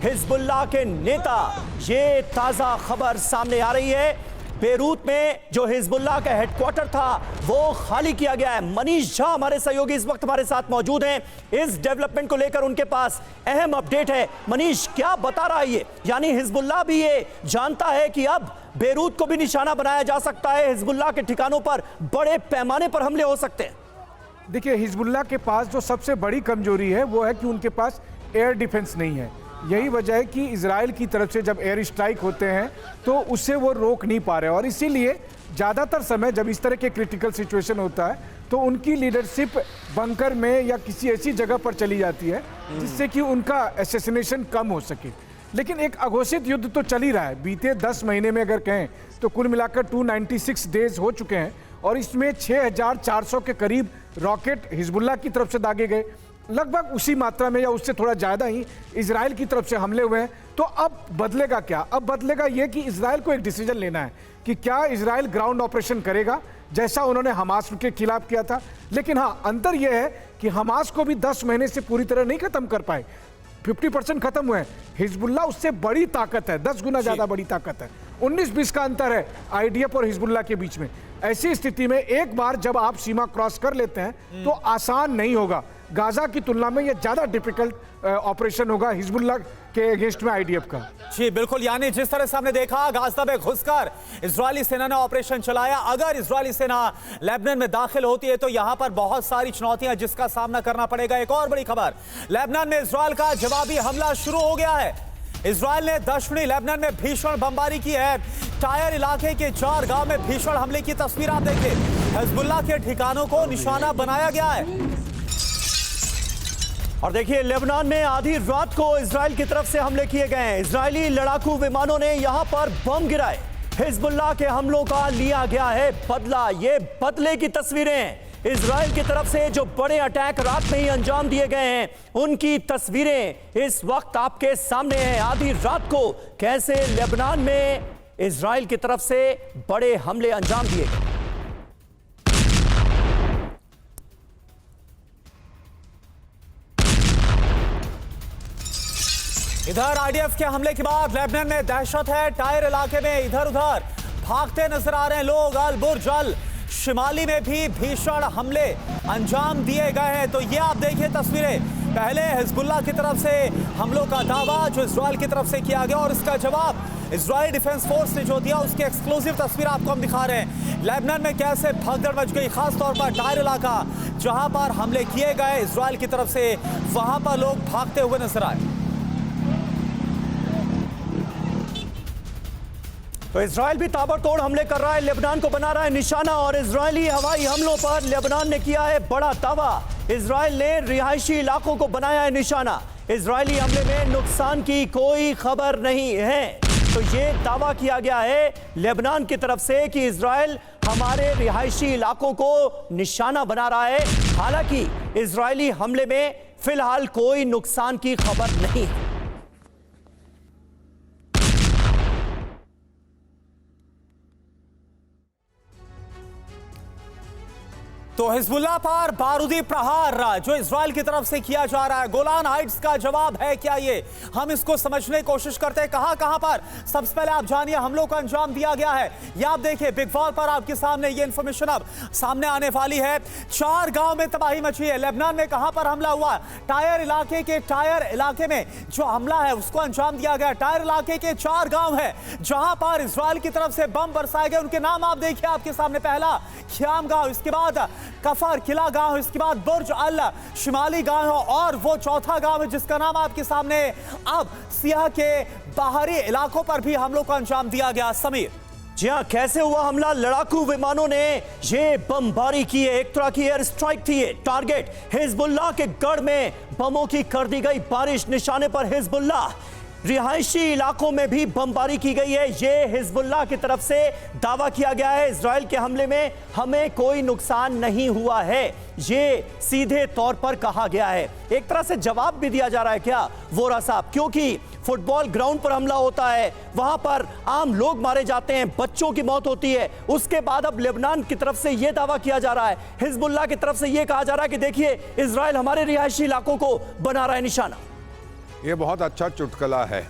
हिजबुल्लाह के नेता। ये ताजा खबर सामने आ रही है। बेरूत में जो हिजबुल्लाह का हेडक्वार्टर था वो खाली किया गया है। मनीष झा हमारे सहयोगी इस वक्त हमारे साथ मौजूद हैं। इस डेवलपमेंट को लेकर उनके पास अहम अपडेट है। मनीष, क्या बता रहा है ये? यानी हिजबुल्लाह भी ये जानता है कि अब बेरूत को भी निशाना बनाया जा सकता है, हिजबुल्लाह के ठिकानों पर बड़े पैमाने पर हमले हो सकते हैं। देखिए, हिजबुल्लाह के पास जो सबसे बड़ी कमजोरी है वो है कि उनके पास एयर डिफेंस नहीं है। यही वजह है कि इजराइल की तरफ से जब एयर स्ट्राइक होते हैं तो उससे वो रोक नहीं पा रहे, और इसीलिए ज़्यादातर समय जब इस तरह के क्रिटिकल सिचुएशन होता है तो उनकी लीडरशिप बंकर में या किसी ऐसी जगह पर चली जाती है जिससे कि उनका असैसिनेशन कम हो सके। लेकिन एक अघोषित युद्ध तो चल ही रहा है। बीते 10 महीने में अगर कहें तो कुल मिलाकर 296 डेज हो चुके हैं, और इसमें 6400 के करीब रॉकेट हिजबुल्लाह की तरफ से दागे गए। लगभग उसी मात्रा में या उससे थोड़ा ज़्यादा ही इजराइल की तरफ से हमले हुए हैं। तो अब बदलेगा क्या? अब बदलेगा ये कि इजराइल को एक डिसीजन लेना है कि क्या इजराइल ग्राउंड ऑपरेशन करेगा जैसा उन्होंने हमास के खिलाफ किया था। लेकिन हाँ, अंतर यह है कि हमास को भी 10 महीने से पूरी तरह नहीं खत्म कर पाए, 50% खत्म हुए हैं। हिजबुल्लाह उससे बड़ी ताकत है, 10 गुना ज़्यादा बड़ी ताकत है। 19-20 का अंतर है आईडीएफ और हिजबुल्लाह के बीच में। ऐसी स्थिति में एक बार जब आप सीमा क्रॉस कर लेते हैं तो आसान नहीं होगा। गाजा की तुलना में यह ज्यादा डिफिकल्ट ऑपरेशन होगा हिजबुल्लाह के अगेंस्ट में आईडीएफ का। जी बिल्कुल, यानी जिस तरह से हमने देखा गाजा में घुसकर इजरायली सेना ने ऑपरेशन चलाया। अगर इजरायली सेना लेबनान में दाखिल होती है तो यहां पर बहुत सारी चुनौतियां जिसका सामना करना पड़ेगा। एक और बड़ी खबर, लेबनान में इजराइल का जवाबी हमला शुरू हो गया है। इजराइल ने दक्षिणी लेबनान में भीषण बमबारी की है। टायर इलाके के 4 गांव में भीषण हमले की तस्वीर आप देखिए। हिजबुल्लाह के ठिकानों को निशाना बनाया गया है। और देखिए, लेबनान में आधी रात को इजराइल की तरफ से हमले किए गए हैं। इजरायली लड़ाकू विमानों ने यहां पर बम गिराए। हिजबुल्लाह के हमलों का लिया गया है बदला। ये बदले की तस्वीरें हैं। इजराइल की तरफ से जो बड़े अटैक रात में ही अंजाम दिए गए हैं उनकी तस्वीरें इस वक्त आपके सामने हैं। आधी रात को कैसे लेबनान में इजराइल की तरफ से बड़े हमले अंजाम दिए गए। इधर आईडीएफ के हमले के बाद लेबनान में दहशत है। टायर इलाके में इधर उधर भागते नजर आ रहे हैं लोग। अल बुर्ज अल शिमाली में भी भीषण हमले अंजाम दिए गए हैं। तो ये आप देखिए तस्वीरें, पहले हिजबुल्लाह की तरफ से हमलों का दावा जो इजराइल की तरफ से किया गया और इसका जवाब इजराइल डिफेंस फोर्स ने जो दिया उसकी एक्सक्लूसिव तस्वीर आपको हम दिखा रहे हैं। लेबनान में कैसे भगदड़ मच गई, खासतौर पर टायर इलाका जहां पर हमले किए गए इजराइल की तरफ से, वहां पर लोग भागते हुए नजर आए। तो इजराइल भी ताबड़तोड़ हमले कर रहा है, लेबनान को बना रहा है निशाना। और इजरायली हवाई हमलों पर लेबनान ने किया है बड़ा दावा। इजराइल ने रिहायशी इलाकों को बनाया है निशाना। इजरायली हमले में नुकसान की कोई खबर नहीं है। तो ये दावा किया गया है लेबनान की तरफ से कि इजराइल हमारे रिहायशी इलाकों को निशाना बना रहा है। हालांकि इजरायली हमले में फिलहाल कोई नुकसान की खबर नहीं है। तो हिजबुल्लाह पर बारूदी प्रहार जो इजराइल की तरफ से किया जा रहा है, गोलान हाइट्स का जवाब है क्या? ये हम इसको समझने की कोशिश करते हैं। कहां पर सबसे पहले आप जानिए हमलों को अंजाम दिया गया है। ये आप देखिए बिग वॉल पर आपके सामने ये इंफॉर्मेशन अब सामने आने वाली है। 4 गांव में तबाही मची है। लेबनान में कहां पर हमला हुआ? टायर इलाके में जो हमला है उसको अंजाम दिया गया। टायर इलाके के 4 गांव है जहां पर इजराइल की तरफ से बम बरसाए गए। उनके नाम आप देखिए आपके सामने। पहला ख्याम गांव, इसके बाद कफर किला गांव, इसके बाद बुर्ज अल शिमाली गांव और वो चौथा गांव है जिसका नाम आपके सामने। अब सियाह के बाहरी इलाकों पर भी हमलों को अंजाम दिया गया। समीर जी हाँ, कैसे हुआ हमला? लड़ाकू विमानों ने ये बमबारी की है, एक तरह की एयर स्ट्राइक थी। टारगेट हिजबुल्लाह के गढ़ में बमों की कर दी गई बारिश। निशाने पर हिजबुल्लाह। रिहायशी इलाकों में भी बमबारी की गई है। ये हिजबुल्लाह की तरफ से दावा किया गया है। इजराइल के हमले में हमें कोई नुकसान नहीं हुआ है, ये सीधे तौर पर कहा गया है। एक तरह से जवाब भी दिया जा रहा है क्या वोरा साहब? क्योंकि फुटबॉल ग्राउंड पर हमला होता है, वहां पर आम लोग मारे जाते हैं, बच्चों की मौत होती है। उसके बाद अब लेबनान की तरफ से यह दावा किया जा रहा है, हिजबुल्लाह की तरफ से यह कहा जा रहा है कि देखिए इजराइल हमारे रिहायशी इलाकों को बना रहा है निशाना। ये बहुत अच्छा चुटकुला है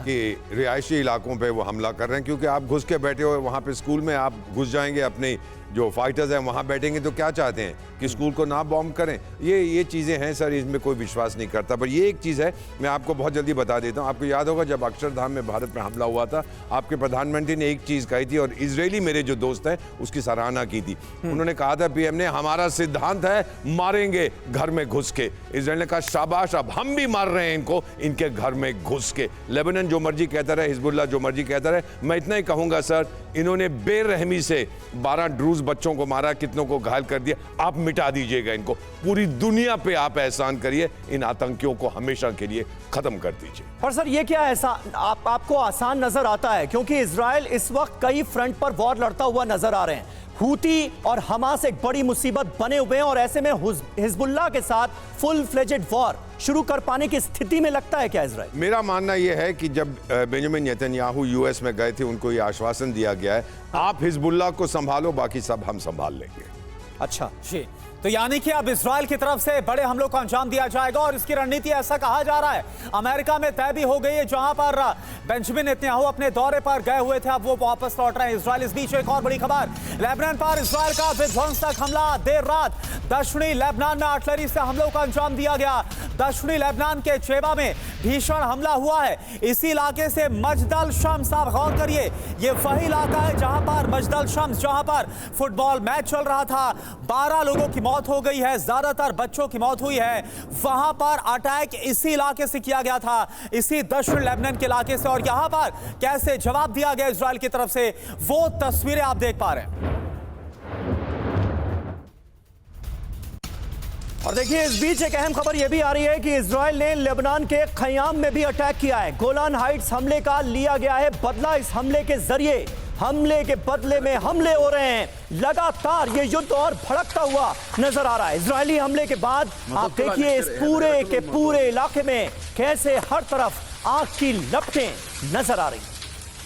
कि रिहायशी इलाकों पे वो हमला कर रहे हैं, क्योंकि आप घुस के बैठे हो वहाँ पे। स्कूल में आप घुस जाएंगे, अपने जो फाइटर्स हैं वहाँ बैठेंगे, तो क्या चाहते हैं कि स्कूल को ना बॉम्ब करें? ये चीज़ें हैं सर, इसमें कोई विश्वास नहीं करता। पर ये एक चीज़ है, मैं आपको बहुत जल्दी बता देता हूँ। आपको याद होगा जब अक्षरधाम में भारत में हमला हुआ था, आपके प्रधानमंत्री ने एक चीज़ कही थी और इजरायली मेरे जो दोस्त हैं उसकी सराहना की थी। उन्होंने कहा था पीएम ने, हमारा सिद्धांत है मारेंगे घर में घुस के। इजराइल ने कहा शाबाश, अब हम भी मार रहे हैं इनको इनके घर में घुस के। लेबनान जो मर्जी कहता रहे, हिजबुल्लाह जो मर्जी कहता रहे, मैं इतना ही कहूँगा सर, इन्होंने बेरहमी से 12 ड्रूज बच्चों को मारा, कितनों को घायल कर दिया। आप मिटा दीजिएगा इनको, पूरी दुनिया पे आप एहसान करिए, इन आतंकियों को हमेशा के लिए खत्म कर दीजिए। पर सर ये क्या ऐसा आपको आसान नजर आता है? क्योंकि इजराइल इस वक्त कई फ्रंट पर वॉर लड़ता हुआ नजर आ रहे हैं। हूती और हमास एक बड़ी मुसीबत बने हुए हैं और ऐसे में हिजबुल्लाह के साथ फुल फ्लेजेड वॉर शुरू कर पाने की स्थिति में लगता है क्या इजराइल? मेरा मानना यह है कि जब बेंजामिन नेतन्याहू यूएस में गए थे, उनको यह आश्वासन दिया गया है, आप हिजबुल्लाह को संभालो, बाकी सब हम संभाल लेंगे। अच्छा जी, तो यानी कि अब इजराइल की तरफ से बड़े हमलों को अंजाम दिया जाएगा और इसकी रणनीति ऐसा कहा जा रहा है अमेरिका में तय भी हो गई है, जहां पर बेंजामिन नेतन्याहू अपने दौरे पर गए हुए थे, अब वो वापस लौट रहे हैं। इजराइल इस बीच एक और बड़ी खबर, लेबनान पर इजराइल का विध्वंसक हमला। देर रात दक्षिणी लेबनान में आर्टिलरी से हमलों का अंजाम दिया गया। दक्षिणी लेबनान के चेबा में भीषण हमला हुआ है। इसी इलाके से मजदल शम्स, आप गौर करिए, ये वही इलाका है जहां पर मजदल शम्स, जहां पर फुटबॉल मैच चल रहा था। 12 लोगों की मौत हो गई है, ज्यादातर बच्चों की मौत हुई है। वहां पर अटैक इसी इलाके से किया गया था, इसी दक्षिण लेबनान के इलाके से। और यहां पर कैसे जवाब दिया गया इजराइल की तरफ से, वो तस्वीरें आप देख पा रहे हैं। और देखिए इस बीच एक अहम खबर यह भी आ रही है कि इजराइल ने लेबनान के खयाम में भी अटैक किया है। गोलान हाइट्स हमले का लिया गया है बदला। इस हमले के जरिए, हमले के बदले में हमले हो रहे हैं। लगातार ये युद्ध और भड़कता हुआ नजर आ रहा है। इजरायली हमले के बाद आप देखिए इस पूरे के पूरे इलाके में कैसे हर तरफ आग की लपटें नजर आ रही।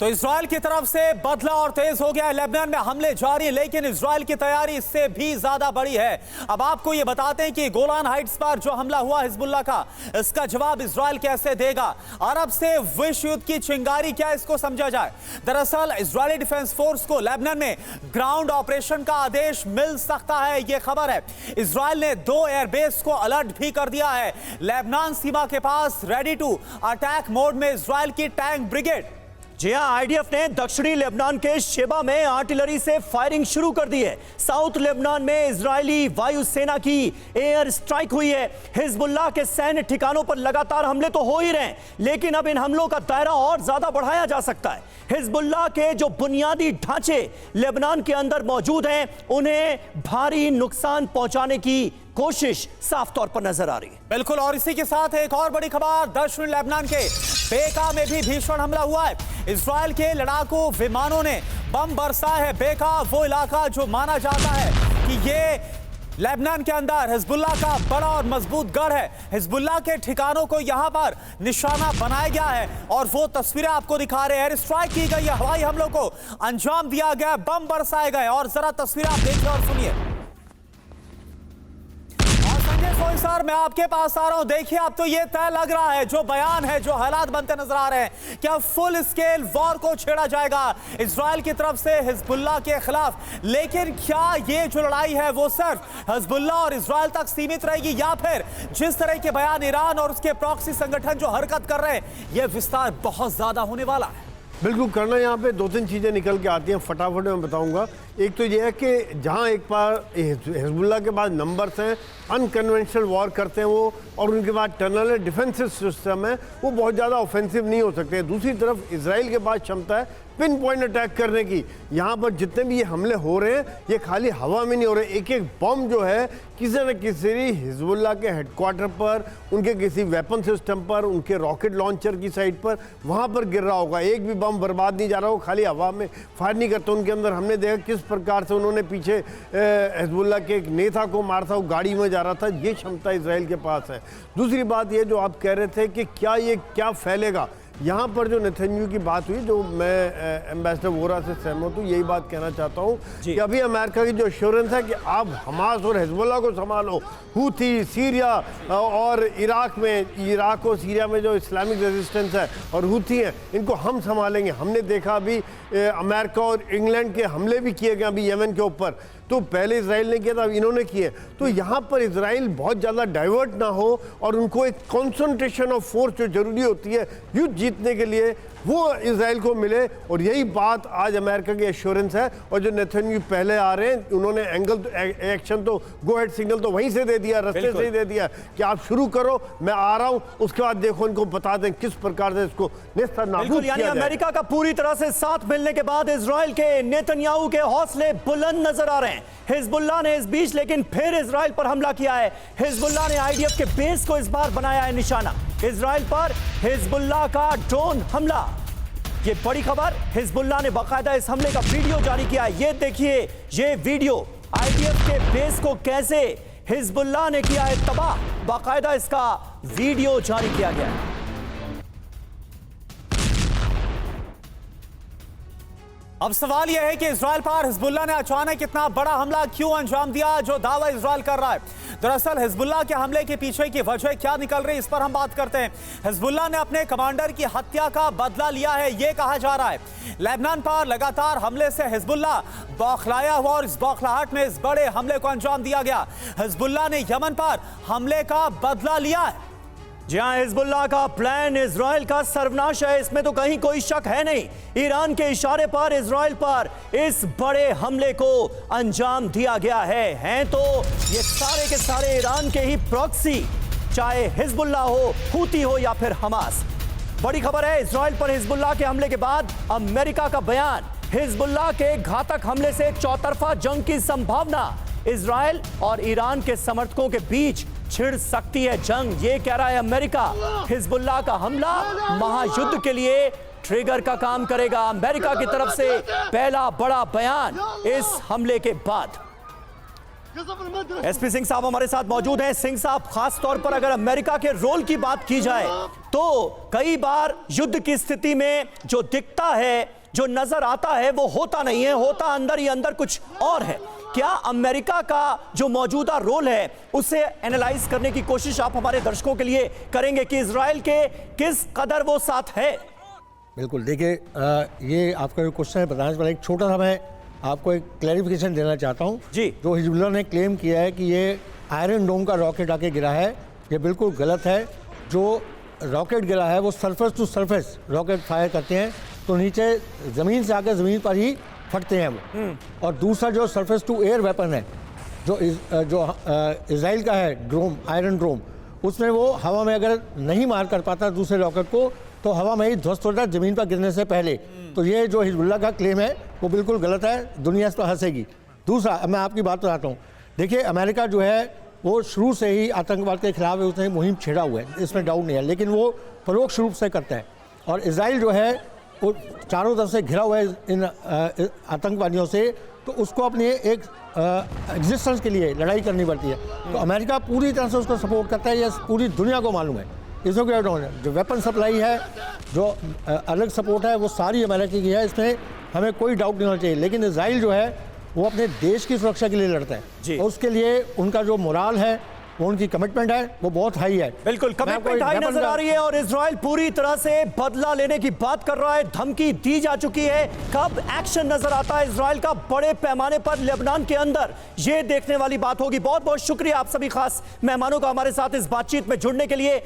तो इजराइल की तरफ से बदला और तेज हो गया है। लेबनान में हमले जारी हैं, लेकिन इजराइल की तैयारी इससे भी ज्यादा बड़ी है। अब आपको यह बताते हैं कि गोलान हाइट्स पर जो हमला हुआ हिजबुल्लाह का, इसका जवाब इजराइल कैसे देगा। अरब से विश्व युद्ध की चिंगारी क्या, इसको समझा जाए। दरअसल इजरायली डिफेंस फोर्स को लेबनान में ग्राउंड ऑपरेशन का आदेश मिल सकता है, यह खबर है। इजराइल ने 2 एयरबेस को अलर्ट भी कर दिया है। लेबनान सीमा के पास रेडी टू अटैक मोड में इजराइल की टैंक ब्रिगेड। जी हां, आईडीएफ ने दक्षिणी लेबनान के शेबा में आर्टिलरी से फायरिंग शुरू कर दी है। साउथ लेबनान में इजरायली वायुसेना की एयर स्ट्राइक हुई है। हिजबुल्लाह के सैन्य ठिकानों पर लगातार हमले तो हो ही रहे हैं, लेकिन अब इन हमलों का दायरा और ज्यादा बढ़ाया जा सकता है। हिजबुल्लाह के जो बुनियादी ढांचे लेबनान के अंदर मौजूद हैं, उन्हें भारी नुकसान पहुंचाने की कोशिश साफ तौर पर नजर आ रही है। बिल्कुल, और इसी के साथ एक और बड़ी खबर, दक्षिण लेबनान के बेका में भी भीषण हमला हुआ है। इजराइल के लड़ाकू विमानों ने बम बरसाए है। बेका वो इलाका जो माना जाता है कि ये लेबनान के अंदर हिजबुल्लाह का बड़ा और मजबूत गढ़ है। हिजबुल्लाह के ठिकानों को यहां पर निशाना बनाया गया है और वो तस्वीरें आपको दिखा रहे हैं। एयर स्ट्राइक की गई है, हवाई हमलों को अंजाम दिया गया, बम बरसाए गए और जरा तस्वीरें आप देखिए और सुनिए। सोई सर, मैं आपके पास आ रहा हूं। देखिए अब तो ये तय लग रहा है, जो बयान है, जो हालात बनते नजर आ रहे हैं, क्या फुल स्केल वॉर को छेड़ा जाएगा इजराइल की तरफ से हिजबुल्लाह के खिलाफ। लेकिन क्या ये जो लड़ाई है वो सिर्फ हिजबुल्लाह और इजराइल तक सीमित रहेगी या फिर जिस तरह के बयान ईरान और उसके प्रॉक्सी संगठन जो हरकत कर रहे हैं, यह विस्तार बहुत ज्यादा होने वाला है। बिल्कुल करना, यहाँ पे दो तीन चीज़ें निकल के आती हैं, फटाफट मैं बताऊंगा। एक तो ये है कि जहाँ एक बार हिजबुल्लाह के पास नंबर्स हैं, अनकन्वेंशनल वॉर करते हैं वो, और उनके बाद टनल है, डिफेंसिव सिस्टम है, वो बहुत ज़्यादा ऑफेंसिव नहीं हो सकते। दूसरी तरफ इजराइल के पास क्षमता है पिन पॉइंट अटैक करने की। यहाँ पर जितने भी ये हमले हो रहे हैं, ये खाली हवा में नहीं हो रहे। एक एक बम जो है किसी न किसी हिजबुल्लाह के हेडक्वार्टर पर, उनके किसी वेपन सिस्टम पर, उनके रॉकेट लॉन्चर की साइड पर, वहाँ पर गिर रहा होगा। एक भी बम बर्बाद नहीं जा रहा हो, खाली हवा में फायर नहीं करते। उनके अंदर हमने देखा किस प्रकार से उन्होंने पीछे हिजबुल्लाह के एक नेता को मारा था, वो गाड़ी में जा रहा था। ये क्षमता इजराइल के पास है। दूसरी बात ये जो आप कह रहे थे कि क्या फैलेगा, यहाँ पर जो नेतन्याहू की बात हुई, जो मैं एम्बेसडर वोरा से सहमत हूँ, यही बात कहना चाहता हूँ कि अभी अमेरिका की जो एश्योरेंस है कि आप हमास और हिजबुल्लाह को संभालो, हूथी, सीरिया और इराक और सीरिया में जो इस्लामिक रेजिस्टेंस है और हूथी हैं, इनको हम संभालेंगे। हमने देखा अभी अमेरिका और इंग्लैंड के हमले भी किए गए अभी यमन के ऊपर, तो पहले इजराइल ने किया था, अब इन्होंने किए। तो यहाँ पर इजराइल बहुत ज़्यादा डाइवर्ट ना हो और उनको एक कॉन्सेंट्रेशन ऑफ फोर्स जो जरूरी होती है युद्ध जीतने के लिए, वो इजराइल को मिले। और यही बात आज अमेरिका की एश्योरेंस है। और जो नेतन्याहू पहले आ रहे हैं, उन्होंने एक्शन तो गो हेड सिग्नल तो वहीं से दे दिया, रास्ते से ही दे दिया कि आप शुरू करो, मैं आ रहा हूं। उसके बाद देखो इनको बता दें किस प्रकार से इसको नेस्तनाबूद किया जाए। अमेरिका का पूरी तरह से साथ मिलने के बाद इजराइल के नेतन्याहू के हौसले बुलंद नजर आ रहे हैं। हिजबुल्लाह ने इस बीच लेकिन फिर इजराइल पर हमला किया है। हिजबुल्लाह ने आईडीएफ के बेस को इस बार बनाया है निशाना। इजराइल पर हिजबुल्लाह का ड्रोन हमला, ये बड़ी खबर। हिजबुल्लाह ने बाकायदा इस हमले का वीडियो जारी किया है। ये देखिए, ये वीडियो आईडीएफ के बेस को कैसे हिजबुल्लाह ने किया है तबाह, बाकायदा इसका वीडियो जारी किया गया है। अब सवाल यह है कि इजराइल पर हिजबुल्लाह ने अचानक इतना बड़ा हमला क्यों अंजाम दिया, जो दावा इजराइल कर रहा है। दरअसल हिजबुल्लाह के हमले के पीछे की वजह क्या निकल रही है, इस पर हम बात करते हैं। हिजबुल्लाह ने अपने कमांडर की हत्या का बदला लिया है, यह कहा जा रहा है। लेबनान पर लगातार हमले से हिजबुल्लाह बौखलाया हुआ और इस बौखलाहट में इस बड़े हमले को अंजाम दिया गया। हिजबुल्लाह ने यमन पर हमले का बदला लिया है। जी हां, हिजबुल्लाह का प्लान इजराइल का सर्वनाश है, इसमें तो कहीं कोई शक है नहीं। ईरान के इशारे पर इजराइल पर इस बड़े हमले को अंजाम दिया गया है। हैं तो ये सारे के सारे ईरान के ही प्रॉक्सी, चाहे हिजबुल्लाह हो, हूती हो या फिर हमास। बड़ी खबर है, इजराइल पर हिजबुल्लाह के हमले के बाद अमेरिका का बयान। हिजबुल्लाह के घातक हमले से चौतरफा जंग की संभावना। इजराइल और ईरान के समर्थकों के बीच छिड़ सकती है जंग, ये कह रहा है अमेरिका। हिजबुल्लाह का हमला महायुद्ध के लिए ट्रिगर का काम करेगा। अमेरिका की तरफ से पहला बड़ा बयान इस हमले के बाद। एसपी सिंह साहब हमारे साथ मौजूद हैं। सिंह साहब, खास तौर पर अगर अमेरिका के रोल की बात की जाए तो कई बार युद्ध की स्थिति में जो दिखता है, जो नजर आता है, वो होता नहीं है, होता अंदर ही अंदर कुछ और है। क्या अमेरिका का जो मौजूदा रोल है उसे एनालाइज करने की कोशिश आप हमारे दर्शकों के लिए करेंगे कि इजराइल के किस कदर वो साथ है? बिल्कुल, देखिए ये आपका जो क्वेश्चन है बताने से पहले एक छोटा सा मैं आपको एक क्लैरिफिकेशन देना चाहता हूँ जी। जो हिजबुल्लाह ने क्लेम किया है कि ये आयरन डोम का रॉकेट आके गिरा है, ये बिल्कुल गलत है। जो रॉकेट गिरा है वो surface to surface rocket fire करते हैं, तो नीचे ज़मीन से आकर ज़मीन पर ही फटते हैं वो। और दूसरा जो सरफेस टू एयर वेपन है, जो इजराइल का है ड्रोम, आयरन ड्रोम, उसमें वो हवा में अगर नहीं मार कर पाता दूसरे रॉकेट को, तो हवा में ही ध्वस्त होता है ज़मीन पर गिरने से पहले। तो ये जो हिजबुल्लाह का क्लेम है वो बिल्कुल गलत है, दुनिया इस पर हंसेगी। दूसरा, अब मैं आपकी बात बताता हूँ। देखिए, अमेरिका जो है वो शुरू से ही आतंकवाद के खिलाफ उसने मुहिम छेड़ा हुआ है, इसमें डाउट नहीं है, लेकिन वो परोक्ष रूप से करता है। और इजराइल जो है वो चारों तरफ से घिरा हुआ है इन आतंकवादियों से, तो तो उसको अपने एक एग्जिस्टेंस के लिए लड़ाई करनी पड़ती है। तो अमेरिका पूरी तरह से उसको सपोर्ट करता है, ये पूरी दुनिया को मालूम है। इसको क्या जो वेपन सप्लाई है, जो अलग सपोर्ट है, वो सारी अमेरिका की है, इसमें हमें कोई डाउट नहीं होना चाहिए। लेकिन इजराइल जो है वो अपने देश की सुरक्षा के लिए लड़ता है और उसके लिए उनका जो मोराल है, वो उनकी कमिटमेंट है, वो बहुत हाई है। बिल्कुल कमिटमेंट हाई नजर आ रही है और इजराइल पूरी तरह से बदला लेने की बात कर रहा है, धमकी दी जा चुकी है। कब एक्शन नजर आता है इजराइल का बड़े पैमाने पर लेबनान के अंदर, ये देखने वाली बात होगी। बहुत बहुत शुक्रिया आप सभी खास मेहमानों का हमारे साथ इस बातचीत में जुड़ने के लिए।